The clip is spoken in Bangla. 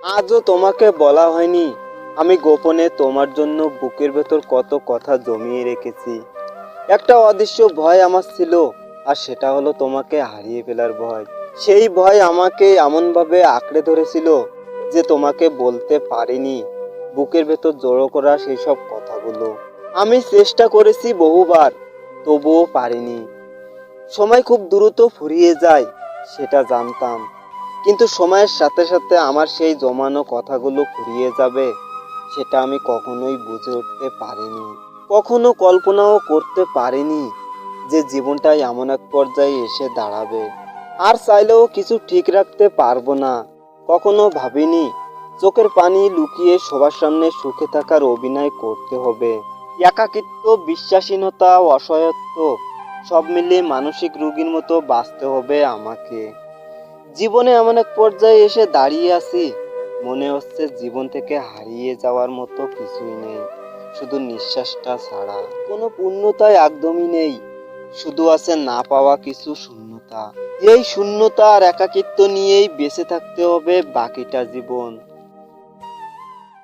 আজও তোমাকে বলা হয়নি, আমি গোপনে তোমার জন্য বুকের ভেতর কত কথা জমিয়ে রেখেছি। একটা অদৃশ্য ভয় আমার ছিল, আর সেটা হলো তোমাকে হারিয়ে ফেলার ভয়। সেই ভয় আমাকে এমনভাবে আঁকড়ে ধরেছিল যে তোমাকে বলতে পারিনি বুকের ভেতর জড়ো করা সেই সব কথাগুলো। আমি চেষ্টা করেছি বহুবার, তবুও পারিনি। সময় খুব দ্রুত ফুরিয়ে যায়, সেটা জানতাম, কিন্তু সময়ের সাথে সাথে আমার সেই জমানো কথাগুলো ফুরিয়ে যাবে সেটা আমি কখনোই বুঝে উঠতে পারিনি। কখনো কল্পনাও করতে পারিনি যে জীবনটা এমন এক পর্যায়ে এসে দাঁড়াবে আর চাইলেও কিছু ঠিক রাখতে পারবো না। কখনো ভাবিনি চোখের পানি লুকিয়ে সবার সামনে সুখে থাকার অভিনয় করতে হবে। একাকিত্ব, বিশ্বাসহীনতা, অসহায়ত্ব সব মিলিয়ে মানসিক রোগীর মতো বাঁচতে হবে আমাকে। জীবনে এমন এক পর্যায়ে এসে দাঁড়িয়ে আছি, মনে হচ্ছে জীবন থেকে হারিয়ে যাওয়ার মতো কিছুই নেই, শুধু নিঃশ্বাসটা ছাড়া। কোনো পূর্ণতায় একদমই নেই, শুধু আছে না পাওয়া কিছু শূন্যতা। এই শূন্যতা আর একাকিত্ব নিয়েই বেঁচে থাকতে হবে বাকিটা জীবন।